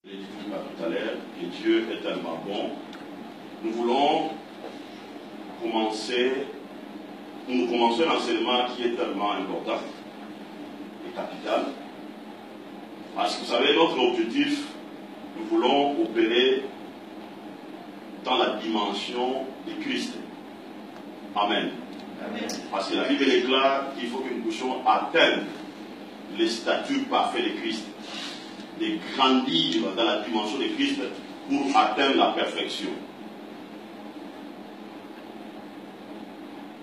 Je l'ai dit tout à l'heure, que Dieu est tellement bon. Nous voulons commencer un enseignement qui est tellement important et capital. Parce que vous savez, notre objectif, nous voulons opérer dans la dimension de Christ. Amen. Amen. Parce que la Bible déclare qu'il faut que nous puissions atteindre les statuts parfaits de Christ, de grandir dans la dimension de Christ pour atteindre la perfection.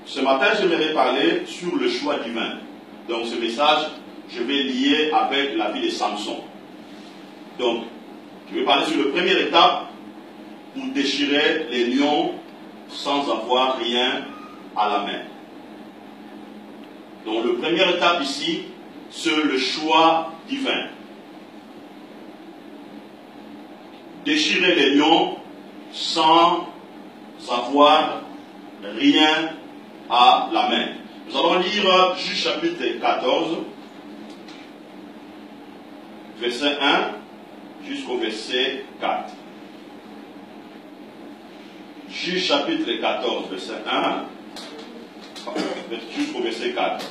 Ce matin, j'aimerais parler sur le choix divin. Donc ce message, je vais lier avec la vie de Samson. Donc, je vais parler sur la première étape pour déchirer les lions sans avoir rien à la main. Donc, la première étape ici, c'est le choix divin. Déchirer les lions sans avoir rien à la main. Nous allons lire Juge chapitre 14, verset 1 jusqu'au verset 4. Juge chapitre 14, verset 1 jusqu'au verset 4.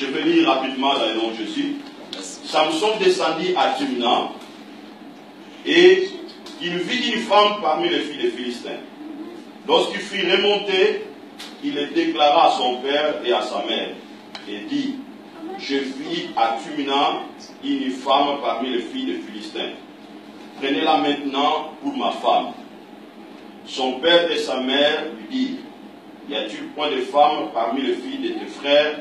Je vais lire rapidement dans le nom de Jésus. Samson descendit à Timna et il vit une femme parmi les filles des Philistins. Lorsqu'il fut remonté, il le déclara à son père et à sa mère et dit: je vis à Timna une femme parmi les filles des Philistins. Prenez-la maintenant pour ma femme. Son père et sa mère lui dirent: y a-t-il point de femme parmi les filles de tes frères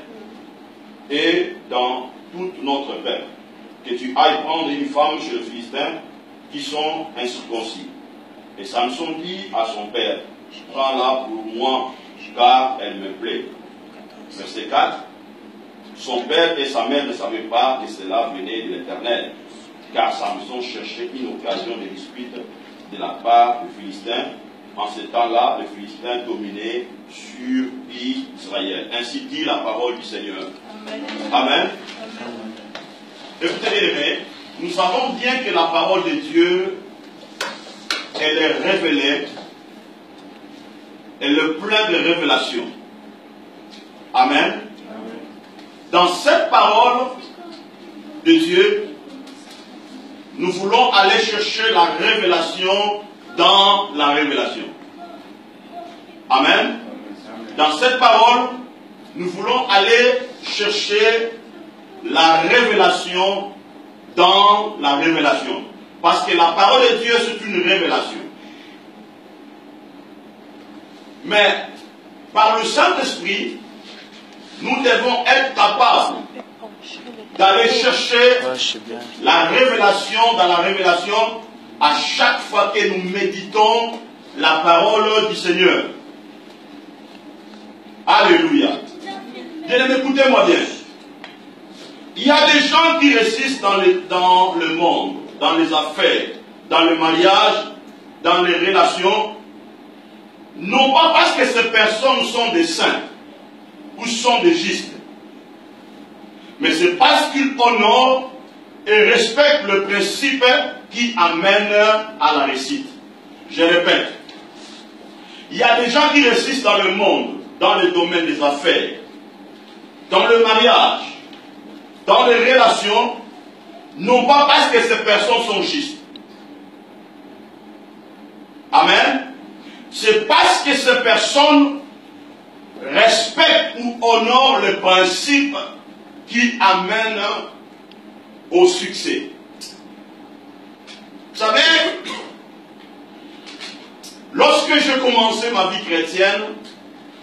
et dans toute notre peuple, que tu ailles prendre une femme chez les Philistins qui sont incirconcis? Et Samson dit à son père: prends-la pour moi, car elle me plaît. Verset 4. Son père et sa mère ne savaient pas que cela venait de l'Éternel, car Samson cherchait une occasion de dispute de la part des Philistins. En ce temps-là, les Philistins dominaient sur Israël. Ainsi dit la parole du Seigneur. Amen. Amen. Écoutez, bien aimés, nous savons bien que la parole de Dieu, elle est révélée, elle est pleine de révélations. Amen. Dans cette parole de Dieu, nous voulons aller chercher la révélation dans la révélation. Amen. Dans cette parole, nous voulons aller chercher la révélation dans la révélation. Parce que la parole de Dieu, c'est une révélation. Mais, par le Saint-Esprit, nous devons être capables d'aller chercher la révélation dans la révélation à chaque fois que nous méditons la parole du Seigneur. Alléluia. Bien, écoutez-moi bien. Il y a des gens qui résistent dans le monde, dans les affaires, dans le mariage, dans les relations, non pas parce que ces personnes sont des saints ou sont des justes, mais c'est parce qu'ils honorent et respectent le principe qui amène à la réussite. Je répète, il y a des gens qui résistent dans le monde, dans le domaine des affaires, dans le mariage, dans les relations, non pas parce que ces personnes sont justes. Amen. C'est parce que ces personnes respectent ou honorent le principe qui amène au succès. Vous savez, lorsque j'ai commencé ma vie chrétienne,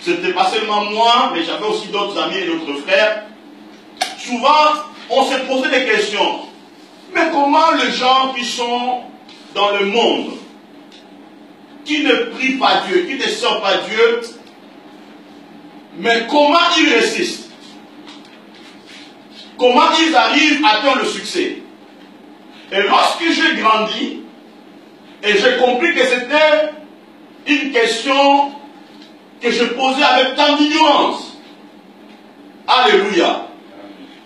c'était pas seulement moi, mais j'avais aussi d'autres amis et d'autres frères. Souvent, on se posait des questions. Mais comment les gens qui sont dans le monde, qui ne prient pas Dieu, qui ne servent pas Dieu, mais comment ils résistent? Comment ils arrivent à atteindre le succès? Et lorsque j'ai grandi, et j'ai compris que c'était une question que je posais avec tant d'ignorance. Alléluia.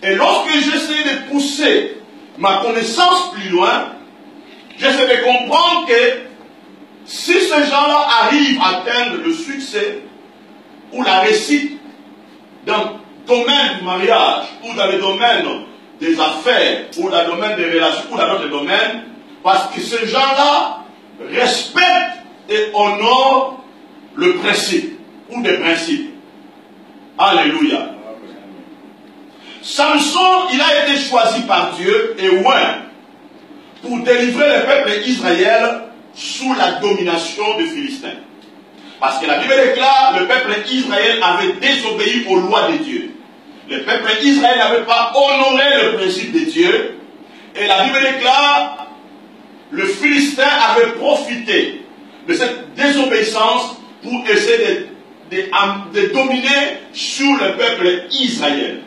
Et lorsque j'essayais de pousser ma connaissance plus loin, je sais comprendre que si ces gens-là arrivent à atteindre le succès ou la réussite dans le domaine du mariage, ou dans le domaine des affaires, ou dans le domaine des relations, ou dans d'autres domaines, parce que ces gens-là respectent et honorent le principe, ou des principes. Alléluia. Samson, il a été choisi par Dieu et oint pour délivrer le peuple d'Israël sous la domination des Philistins. Parce que la Bible déclare que le peuple d'Israël avait désobéi aux lois de Dieu. Le peuple d'Israël n'avait pas honoré le principe de Dieu. Et la Bible déclare que le Philistin avait profité de cette désobéissance pour essayer de dominer sur le peuple d'Israël.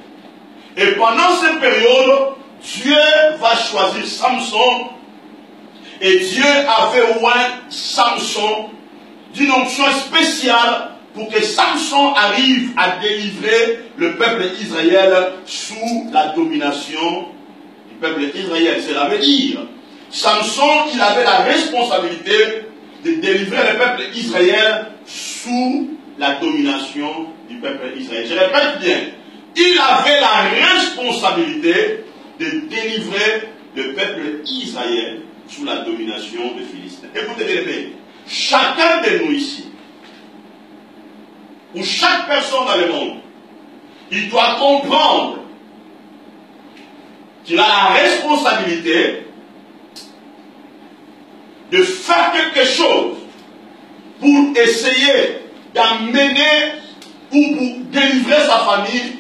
Et pendant cette période, Dieu va choisir Samson. Et Dieu avait oint Samson d'une onction spéciale pour que Samson arrive à délivrer le peuple d'Israël sous la domination du peuple d'Israël. Cela veut dire, Samson, il avait la responsabilité de délivrer le peuple d'Israël sous la domination du peuple d'Israël. Je répète bien, il avait la responsabilité de délivrer le peuple d'Israël sous la domination des Philistins. Écoutez bien, chacun de nous ici, ou chaque personne dans le monde, il doit comprendre qu'il a la responsabilité de faire quelque chose pour essayer d'amener ou pour délivrer sa famille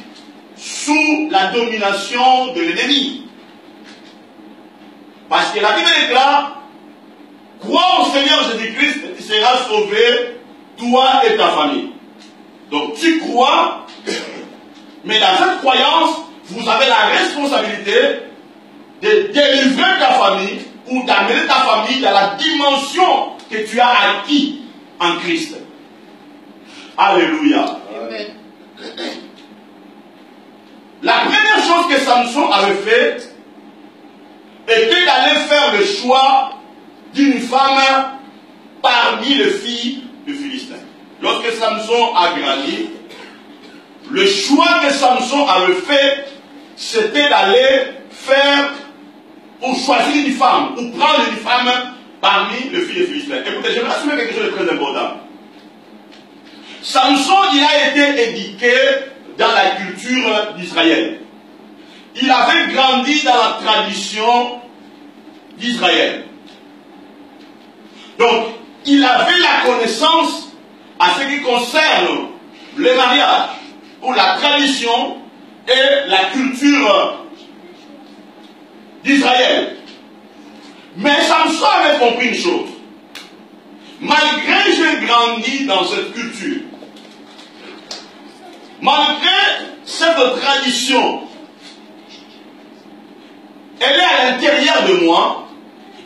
sous la domination de l'ennemi. Parce que la Bible déclare, crois au Seigneur Jésus-Christ et tu seras sauvé, toi et ta famille. Donc tu crois, mais dans cette croyance, vous avez la responsabilité de délivrer ta famille ou d'amener ta famille dans la dimension que tu as acquis en Christ. Alléluia. Amen. La première chose que Samson avait fait était d'aller faire le choix d'une femme parmi les filles de Philistins. Lorsque Samson a grandi, le choix que Samson avait fait, c'était d'aller faire ou choisir une femme, ou prendre une femme parmi les filles de Philistins. Écoutez, je vais assumer quelque chose de très important. Samson, il a été éduqué dans la culture d'Israël. Il avait grandi dans la tradition d'Israël. Donc, il avait la connaissance à ce qui concerne le mariage, ou la tradition et la culture d'Israël. Mais Samson avait compris une chose. Malgré que j'ai grandi dans cette culture, malgré cette tradition, elle est à l'intérieur de moi,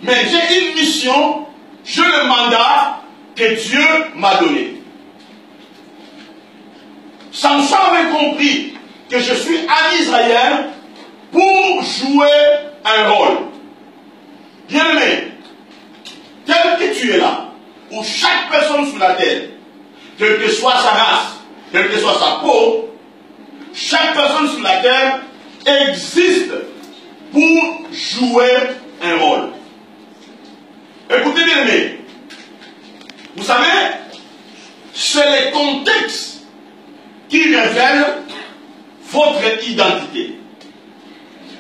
mais j'ai une mission, j'ai le mandat que Dieu m'a donné. Samson avait compris que je suis un Israël pour jouer un rôle. Bien-aimé, tel que tu es là, ou chaque personne sur la terre, quelle que soit sa race, quelle que soit sa peau, chaque personne sur la terre existe pour jouer un rôle. Écoutez bien, aimé, vous savez, c'est le contexte qui révèle votre identité.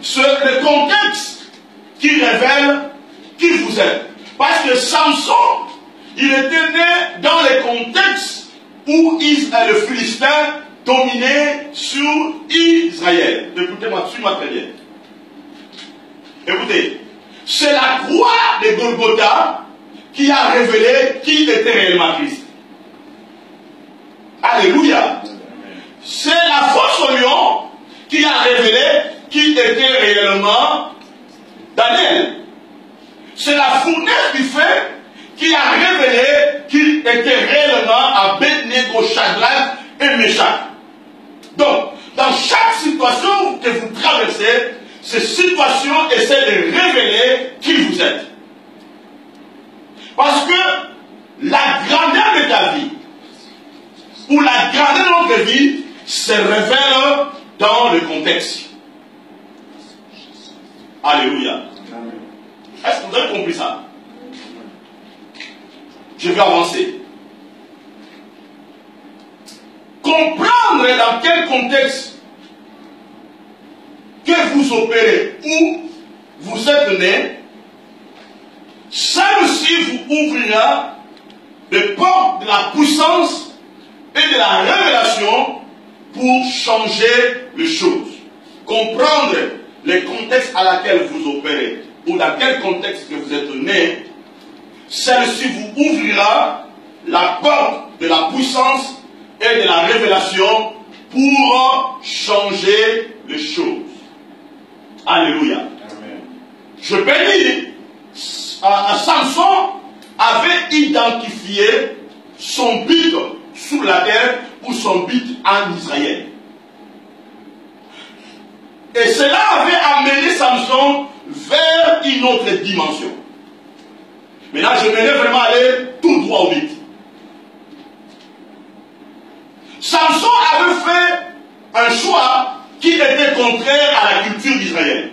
C'est le contexte qui révèle qui vous êtes. Parce que Samson, il était né dans le contexte où le Philistin dominait sur Israël. Écoutez-moi, suivez-moi très bien. Écoutez, c'est la croix de Golgotha qui a révélé qui était réellement Christ. Alléluia. C'est la fosse au lion qui a révélé qui était réellement Daniel. C'est la fournaise du feu qui a révélé qui était réellement Abed-Nego, Shadrach et Meshach. Donc, dans chaque situation que vous traversez, ces situations essaient de révéler qui vous êtes. Parce que la grandeur de ta vie, ou la grandeur de notre vie, se révèle dans le contexte. Alléluia. Est-ce que vous avez compris ça? Je vais avancer. Comprendre dans quel contexte que vous opérez, où vous êtes né, ça aussi vous ouvrira les portes de la puissance et de la révélation pour changer les choses. Comprendre les contextes à laquelle vous opérez, ou dans quel contexte que vous êtes né, celle-ci vous ouvrira la porte de la puissance et de la révélation pour changer les choses. Alléluia. Amen. Je peux dire, Samson avait identifié son but sur la terre ou son but en Israël. Et cela avait amené Samson vers une autre dimension. Maintenant, je voulais vraiment aller tout droit au but. Samson avait fait un choix qui était contraire à la culture d'Israël.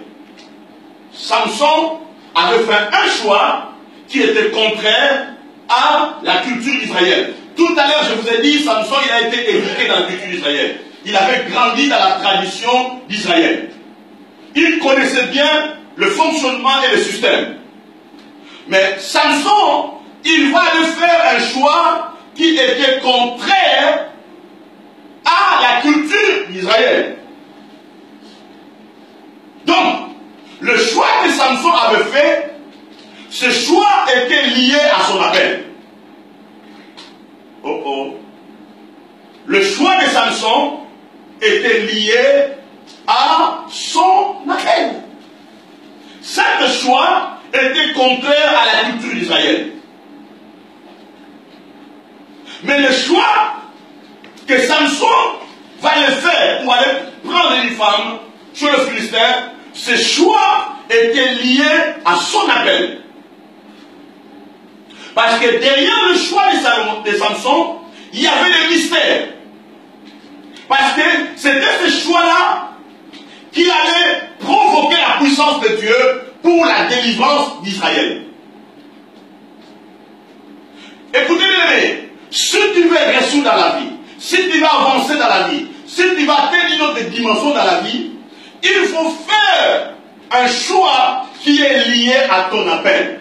Samson avait fait un choix qui était contraire à la culture d'Israël. Tout à l'heure, je vous ai dit, Samson, il a été éduqué dans la culture d'Israël. Il avait grandi dans la tradition d'Israël. Il connaissait bien le fonctionnement et le système. Mais Samson, il va aller faire un choix qui était contraire à la culture d'Israël. Donc, le choix que Samson avait fait, ce choix était lié à son appel. Oh oh. Le choix de Samson était lié à son appel. Cet choix était contraire à la culture d'Israël. Mais le choix que Samson va le faire pour aller prendre une femme sur le Philistin, ce choix était lié à son appel. Parce que derrière le choix de Samson, il y avait des mystères. Parce que c'était ce choix-là qui allait provoquer la puissance de Dieu pour la délivrance d'Israël. Écoutez bien, si tu veux réussir dans la vie, si tu veux avancer dans la vie, si tu vas atteindre une autre dimension dans la vie, il faut faire un choix qui est lié à ton appel.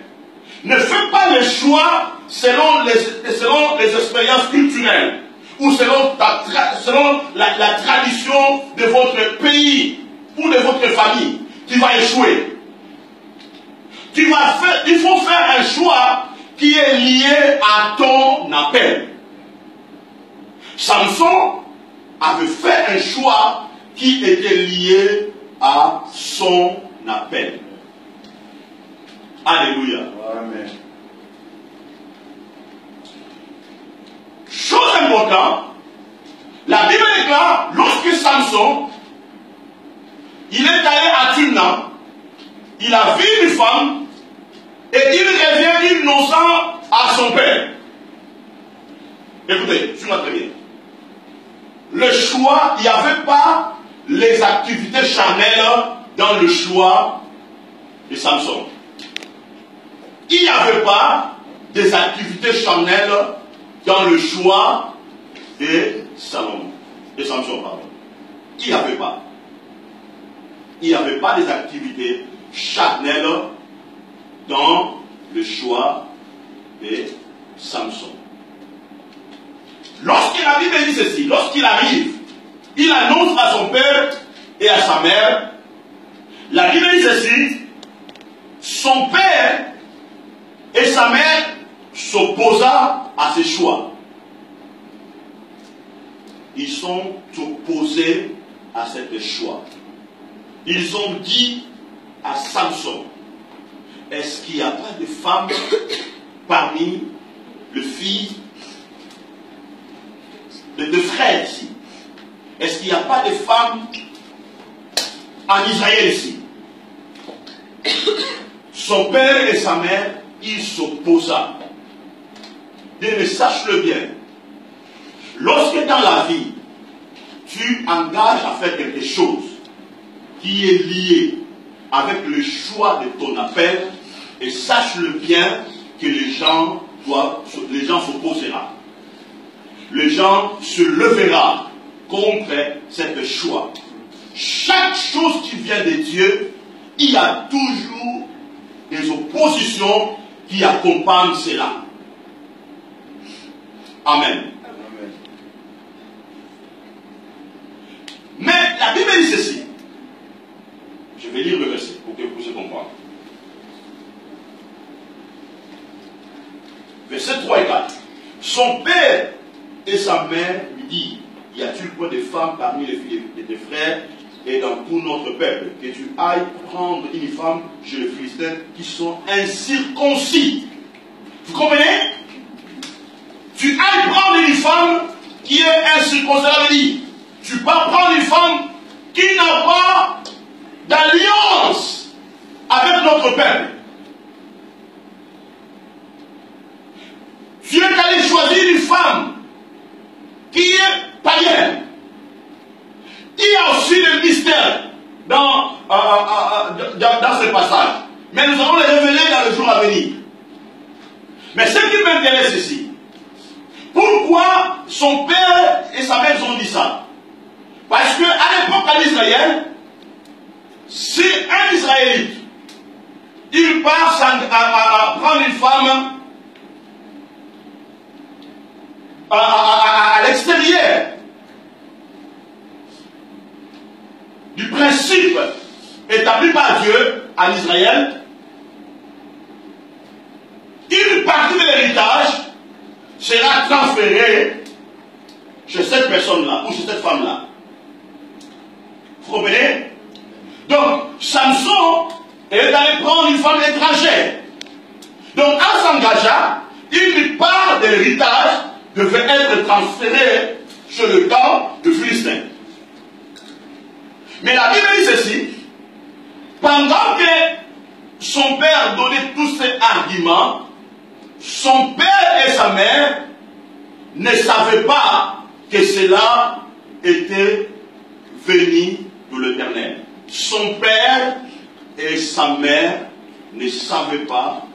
Ne fais pas le choix selon les expériences culturelles ou selon la tradition de votre pays ou de votre famille. Tu vas échouer. Il faut faire un choix qui est lié à ton appel. Samson avait fait un choix qui était lié à son appel. Alléluia. Amen. Chose importante, la Bible déclare, lorsque Samson, il est allé à Timna, il a vu une femme, et il revient innocent à son père. Écoutez, je très bien. Le choix, il n'y avait pas les activités charnelles dans le choix de Samson. Il n'y avait pas des activités charnelles dans le choix de Samson, pardon. Il n'y avait pas. Il n'y avait pas des activités charnelles dans le choix de Samson. Lorsque la Bible dit ceci, lorsqu'il arrive, il annonce à son père et à sa mère, la Bible dit ceci, son père et sa mère s'opposa à ses choix. Ils sont opposés à ce choix. Ils ont dit à Samson, est-ce qu'il n'y a pas de femme parmi les filles de deux frères ici? Est-ce qu'il n'y a pas de femmes en Israël ici? Son père et sa mère, ils s'opposa. mais sache-le bien. Lorsque dans la vie, tu engages à faire quelque chose qui est lié avec le choix de ton appel, et sache-le bien que les gens s'opposeront. Les gens se leveront contre cette choix. Chaque chose qui vient de Dieu, il y a toujours des oppositions qui accompagnent cela. Amen. Mais la Bible dit ceci. Je vais lire le verset pour que vous puissiez comprendre. Verset 3 et 4. Son père et sa mère lui disent, y a-t-il point de femmes parmi les filles de tes frères et dans tout notre peuple, que tu ailles prendre une femme chez les Philistins qui sont incirconcis? Vous comprenez? Tu ailles prendre une femme qui est incirconcis. Tu peux prendre une femme qui n'a pas d'alliance avec notre peuple. Tu es allé choisir une femme qui est païenne. Il y a aussi le mystère dans ce passage. Mais nous allons les révéler dans le jour à venir. Mais ce qui m'intéresse ici, pourquoi son père et sa mère ont dit ça? Parce qu'à l'époque en Israël, si un Israélite, il part à prendre une femme à l'extérieur du principe établi par Dieu en Israël, une partie de l'héritage sera transférée chez cette personne-là ou chez cette femme-là. Vous comprenez? Donc, Samson est allé prendre une femme étrangère. Donc, en s'engageant, une part de l'héritage devait être transférée chez le camp de Philistin. Mais la Bible dit ceci, pendant que son père donnait tous ces arguments, son père et sa mère ne savaient pas que cela était venu de l'Éternel. Son père et sa mère ne savaient pas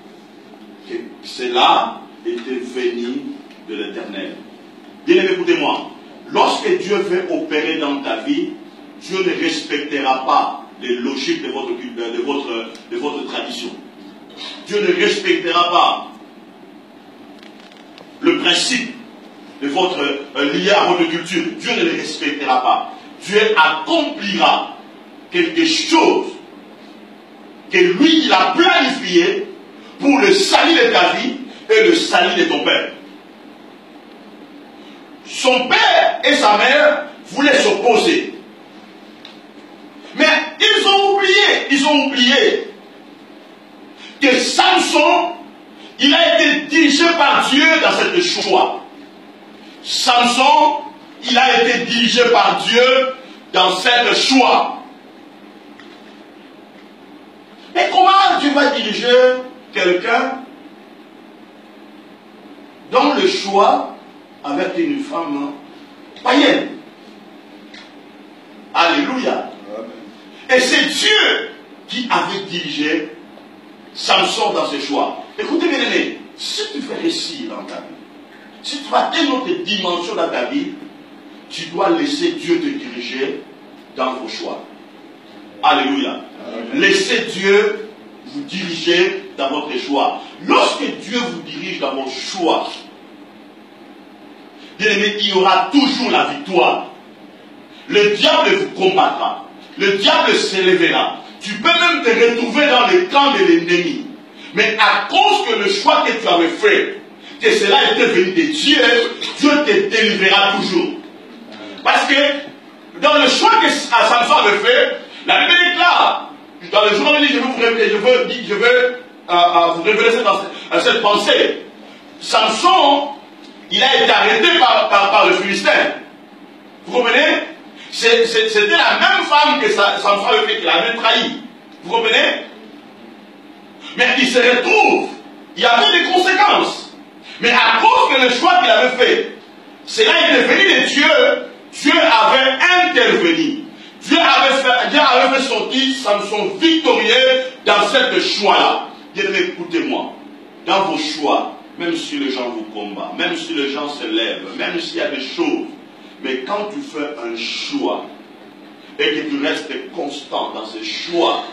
que cela était venu de l'Éternel. Bien-aimé, écoutez-moi. Lorsque Dieu veut opérer dans ta vie, Dieu ne respectera pas les logiques de votre tradition. Dieu ne respectera pas le principe de votre lié à votre culture. Dieu ne le respectera pas. Dieu accomplira quelque chose que lui, il a planifié pour le salut de ta vie et le salut de ton père. Son père et sa mère voulaient s'opposer. Mais ils ont oublié que Samson, il a été dirigé par Dieu dans cette choix. Samson, il a été dirigé par Dieu dans cette choix. Mais comment tu vas diriger quelqu'un dans le choix avec une femme païenne? Alléluia. Et c'est Dieu qui avait dirigé Samson dans ce choix. Écoutez bien aimé, si tu veux réussir dans ta vie, si tu as une autre dimension dans ta vie, tu dois laisser Dieu te diriger dans vos choix. Alléluia. Laissez Dieu vous diriger dans votre choix. Lorsque Dieu vous dirige dans vos choix, bien aimé, il y aura toujours la victoire. Le diable vous combattra. Le diable s'élèvera. Tu peux même te retrouver dans le camp de l'ennemi. Mais à cause que le choix que tu avais fait, que cela était venu de Dieu, Dieu te délivrera toujours. Parce que dans le choix que Samson avait fait, la Bible est claire. Dans le journal, je veux vous révéler cette pensée. Samson, il a été arrêté par le Philistin. Vous comprenez? C'était la même femme que Samson avait fait, qu'il avait trahi. Vous comprenez? Mais il se retrouve, il y avait des conséquences. Mais à cause que le choix qu'il avait fait, cela est devenu de Dieu, Dieu avait intervenu. Dieu avait fait sortir Samson victorieux dans ce choix-là. Bien aimé, écoutez-moi. Dans vos choix, même si les gens vous combattent, même si les gens se lèvent, même s'il y a des choses, mais quand tu fais un choix et que tu restes constant dans ce choix,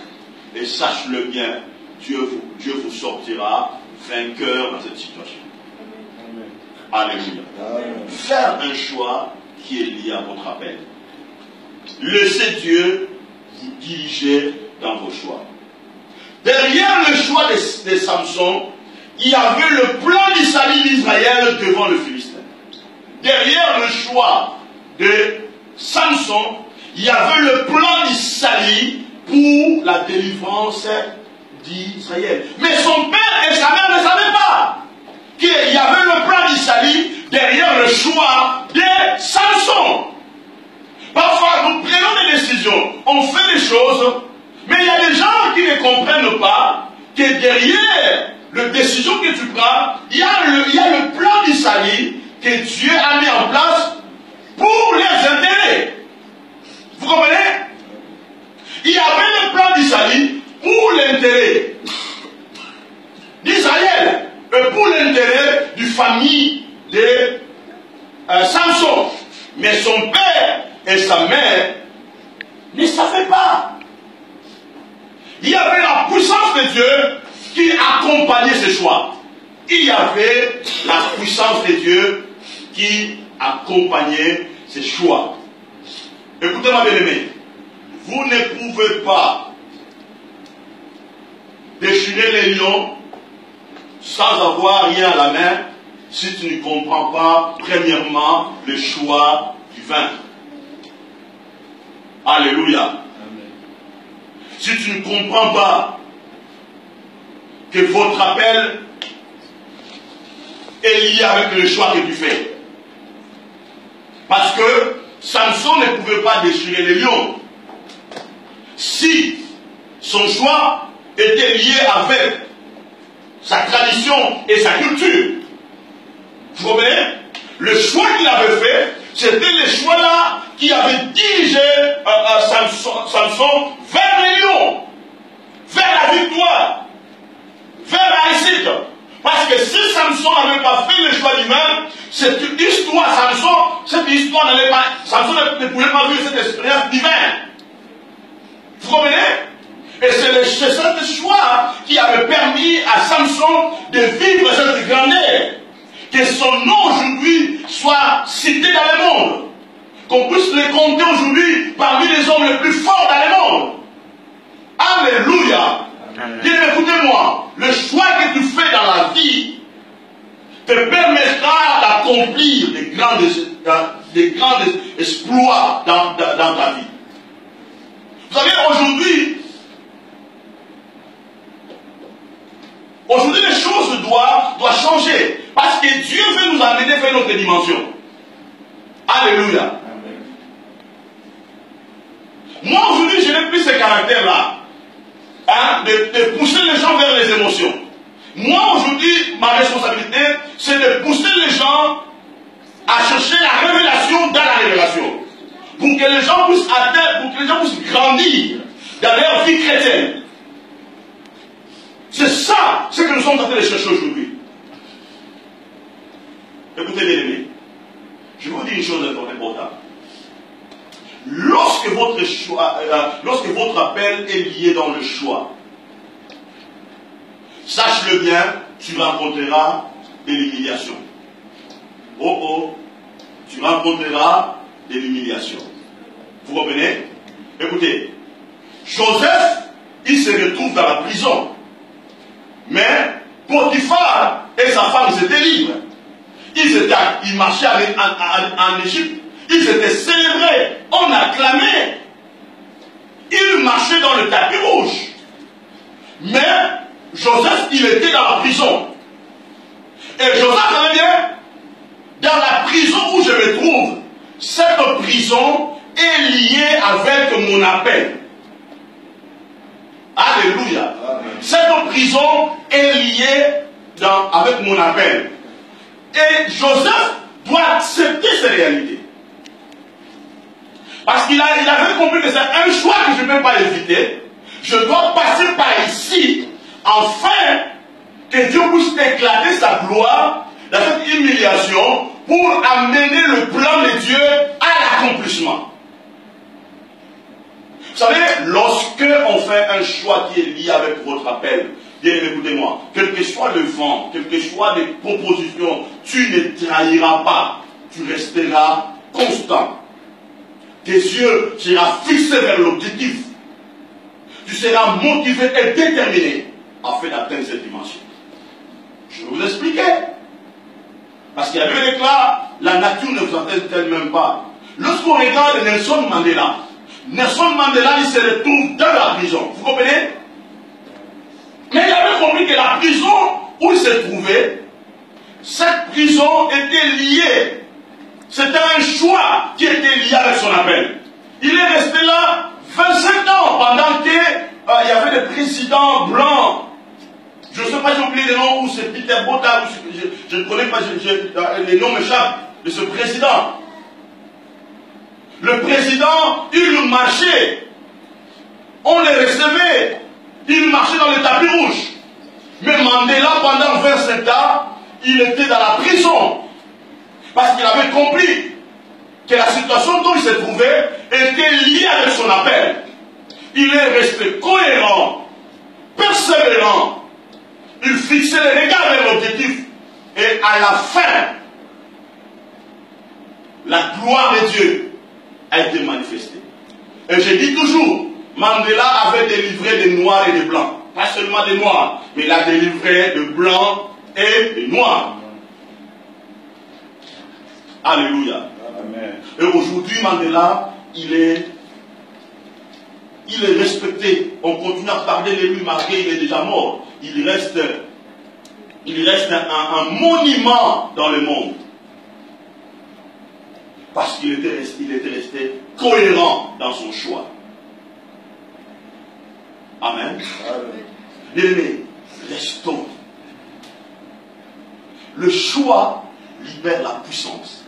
et sache-le bien, Dieu vous sortira vainqueur dans cette situation. Alléluia. Faire un choix qui est lié à votre appel. Laissez Dieu vous diriger dans vos choix. Derrière le choix de Samson, il y avait le plan du salut d'Israël devant le Philistin. Derrière le choix de Samson, il y avait le plan du salut pour la délivrance d'Israël. Mais son père et sa mère ne savaient pas qu'il y avait le plan du salut derrière le choix de Samson. Parfois, nous prenons des décisions, on fait des choses, mais il y a des gens qui ne comprennent pas que derrière la décision que tu prends, il y a le plan du salut que Dieu a mis en place pour les intérêts. Vous comprenez? Il y avait le plan du salut pour l'intérêt d'Israël et pour l'intérêt du famille de Samson. Mais son père et sa mère ne savaient pas. Il y avait la puissance de Dieu qui accompagnait ses choix. Il y avait la puissance de Dieu qui accompagnait ses choix. Écoutez-moi, bien aimé. Vous ne pouvez pas déchirer les lions sans avoir rien à la main si tu ne comprends pas, premièrement, le choix du vin. Alléluia. Amen. Si tu ne comprends pas que votre appel est lié avec le choix que tu fais. Parce que Samson ne pouvait pas déchirer les lions. Si son choix était lié avec sa tradition et sa culture. Vous comprenez? Le choix qu'il avait fait, c'était le choix-là qui avait dirigé Samson vers les lions, vers la victoire, vers la réussite. Parce que si Samson n'avait pas fait le choix lui-même, cette histoire, cette histoire n'allait pas, Samson ne pouvait pas vivre cette expérience divine. Vous comprenez? Et c'est ce choix qui avait permis à Samson de vivre cette grandeur. Que son nom aujourd'hui soit cité dans le monde. Qu'on puisse le compter aujourd'hui parmi les hommes les plus forts dans le monde. Alléluia. Bien, écoutez-moi, le choix que tu fais dans la vie te permettra d'accomplir des grands exploits dans ta vie. Vous savez, aujourd'hui les choses doivent changer. Parce que Dieu veut nous amener vers notre dimension. Alléluia. Amen. Moi aujourd'hui, je n'ai plus ce caractère-là. De pousser les gens vers les émotions. Moi aujourd'hui, ma responsabilité, c'est de pousser les gens à chercher la révélation dans la révélation. Pour que les gens puissent atteindre, pour que les gens puissent grandir dans leur vie chrétienne. C'est ça ce que nous sommes en train de chercher aujourd'hui. Écoutez bien aimés, je vais vous dire une chose importante. Lorsque votre appel est lié dans le choix, sache-le bien, tu rencontreras de l'humiliation. Tu rencontreras de l'humiliation. Vous comprenez? Écoutez, Joseph, il se retrouve dans la prison. Mais Potiphar et sa femme, ils étaient libres. Ils marchaient en Égypte. Ils étaient célébrés. On acclamait. Ils marchaient dans le tapis rouge. Mais Joseph, il était dans la prison. Et Joseph avait dit, dans la prison où je me trouve, cette prison est liée avec mon appel. Alléluia. Amen. Cette prison est liée avec mon appel. Et Joseph doit accepter ces réalités. Parce qu'il avait compris que c'est un choix que je ne peux pas éviter. Je dois passer par ici, afin que Dieu puisse éclater sa gloire dans cette humiliation pour amener le plan de Dieu à l'accomplissement. Vous savez, lorsque on fait un choix qui est lié avec votre appel, bien écoutez-moi, quel que soit le vent, quel que soit les propositions, tu ne trahiras pas, tu resteras constant. Tes yeux seront fixés vers l'objectif. Tu seras motivé et déterminé afin d'atteindre cette dimension. Je vais vous expliquer. Parce qu'il y avait déclaré, la nature ne vous entend même pas. Lorsqu'on regarde Nelson Mandela, il se retrouve dans la prison. Vous comprenez? Mais il avait compris que la prison où il se trouvait, cette prison était liée. C'était un choix qui était lié avec son appel. Il est resté là 25 ans pendant qu'il y avait des présidents blancs. Je ne sais pas, j'ai oublié le nom, ou c'est Peter Botha, je ne connais pas, les noms m'échappent de ce président. Le président, il marchait. On les recevait. Il marchait dans le tapis rouge. Mais Mandela, pendant 27 ans, il était dans la prison. Parce qu'il avait compris que la situation dont il se trouvait était liée avec son appel. Il est resté cohérent, persévérant. Il fixait les regards vers l'objectif. Et à la fin, la gloire de Dieu a été manifestée. Et je dis toujours, Mandela avait délivré des noirs et des blancs. Pas seulement des noirs, mais il a délivré de blancs et de noirs. Alléluia. Amen. Et aujourd'hui, Mandela, il est respecté. On continue à parler de lui malgré il est déjà mort. Il reste un monument dans le monde. Parce qu'il était resté cohérent dans son choix. Amen. Bien-aimés, restons. Le choix libère la puissance.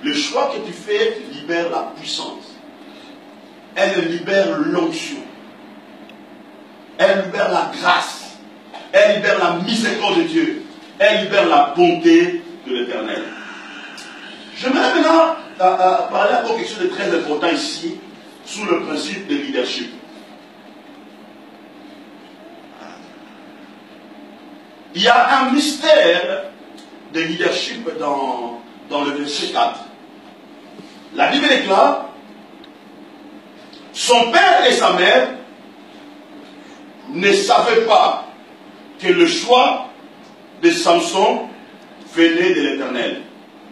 Le choix que tu fais libère la puissance. Elle libère l'onction. Elle libère la grâce. Elle libère la miséricorde de Dieu. Elle libère la bonté de l'Éternel. J'aimerais maintenant parler encore quelque chose de très important ici, sous le principe de leadership. Il y a un mystère de leadership dans le verset 4. La Bible déclare, son père et sa mère ne savaient pas que le choix de Samson venait de l'Éternel.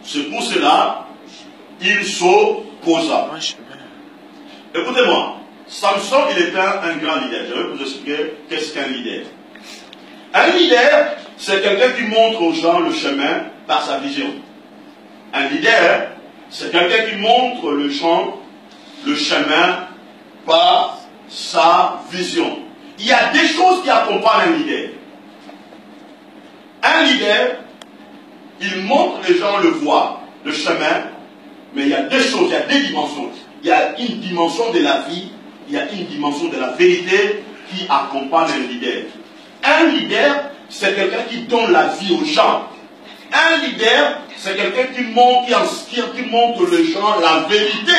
C'est pour cela il s'opposa. Écoutez-moi, Samson, il était un grand leader. Je vais vous expliquer qu'est-ce qu'un leader. Un leader, c'est quelqu'un qui montre aux gens le chemin par sa vision. Un leader, c'est quelqu'un qui montre le chemin par sa vision. Il y a des choses qui accompagnent un leader. Un leader, il montre les gens le voie, le chemin, mais il y a deux choses, il y a deux dimensions. Il y a une dimension de la vie, il y a une dimension de la vérité qui accompagne un leader. Un leader, c'est quelqu'un qui donne la vie aux gens. Un leader, c'est quelqu'un qui montre les gens la vérité,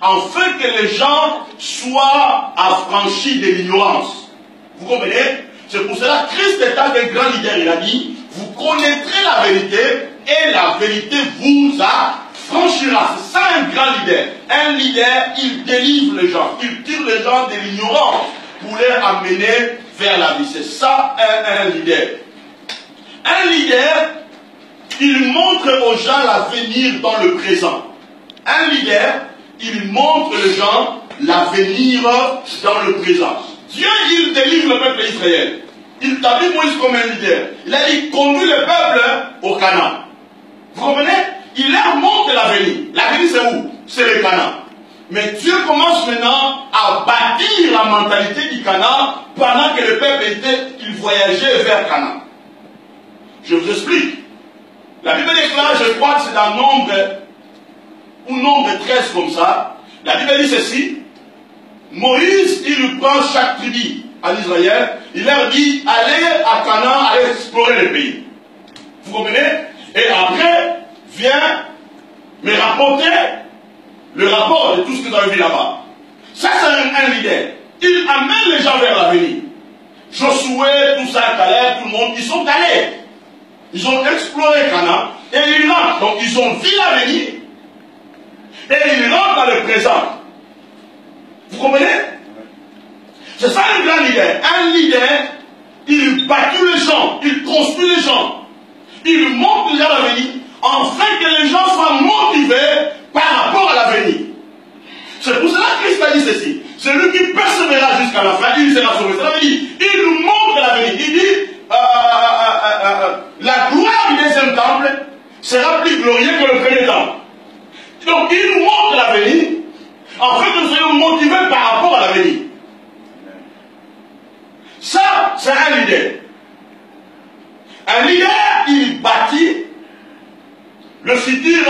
afin que les gens soient affranchis de l'ignorance. Vous comprenez? C'est pour cela que Christ étant un grand leader, il a dit, vous connaîtrez la vérité, et la vérité vous affranchira. C'est ça un grand leader. Un leader, il délivre les gens, il tire les gens de l'ignorance pour les amener vers la vie. C'est ça un leader. Un leader, il montre aux gens l'avenir dans le présent. Un leader, il montre aux gens l'avenir dans le présent. Dieu, il délivre le peuple d'Israël. Il t'a vu Moïse comme un leader. Il a dit, conduit le peuple au Canaan. Vous comprenez? Il leur montre l'avenir. L'avenir, c'est où? C'est le Canaan. Mais Dieu commence maintenant à bâtir la mentalité du Canaan pendant que le peuple il voyageait vers Canaan. Je vous explique. je crois que c'est dans Nombre 13 comme ça. La Bible dit ceci. Moïse, il prend chaque tribu en Israël, il leur dit, allez à Canaan, allez explorer le pays. Vous comprenez? Et après, viens me rapporter le rapport de tout ce que vous avez vu là-bas. Ça, c'est un leader. Il amène les gens vers l'avenir. Josué, tout ça, Caleb, tout le monde, ils sont allés. Ils ont exploré Canaan et ils rentrent. Donc, ils ont vu l'avenir et ils rentrent dans le présent. Vous comprenez? C'est ça un grand leader. Un leader, il bâtit les gens, il construit les gens, il montre les gens à l'avenir, afin que les gens soient motivés par rapport à l'avenir. C'est pour cela que Christ a dit ceci. Celui qui persévérera jusqu'à la fin, il sera sauvé. Ça veut dire, il nous montre l'avenir. Il dit, la gloire du deuxième temple sera plus glorieuse que le premier temple. Donc, il nous montre l'avenir, afin que nous soyons motivés par rapport à l'avenir. Ça, c'est un leader. Un leader, il bâtit le futur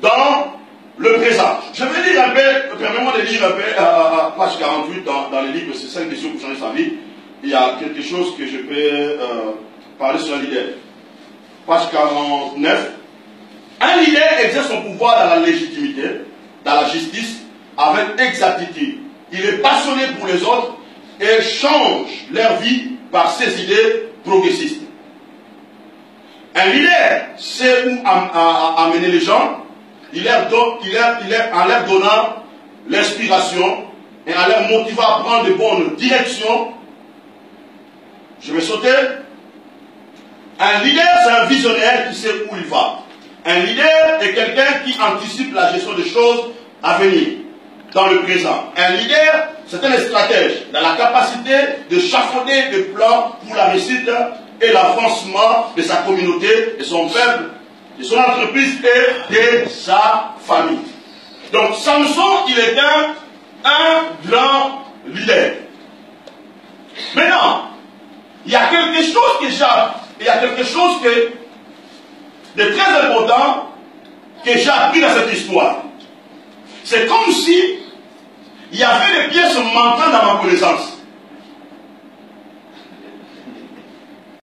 dans le présent. Je vais lire un peu, permets-moi de lire un peu, page 48 dans le livre, c'est 5 questions pour changer sa vie. Il y a quelque chose que je peux parler sur un leader. Page 49. Un leader exerce son pouvoir dans la légitimité, dans la justice, avec exactitude. Il est passionné pour les autres et change leur vie par ses idées progressistes. Un leader sait où amener les gens, en leur donnant l'inspiration et en leur motivant à prendre de bonnes directions. Je vais sauter. Un leader, c'est un visionnaire qui sait où il va. Un leader est quelqu'un qui anticipe la gestion des choses à venir, dans le présent. Un leader, c'est un stratège dans la capacité de chafauder des plans pour la réussite et l'avancement de sa communauté, de son peuple, de son entreprise et de sa famille. Donc Samson, il est un grand leader. Maintenant, il y a quelque chose de très important que j'ai appris dans cette histoire. C'est comme si il y avait des pièces manquantes dans ma connaissance.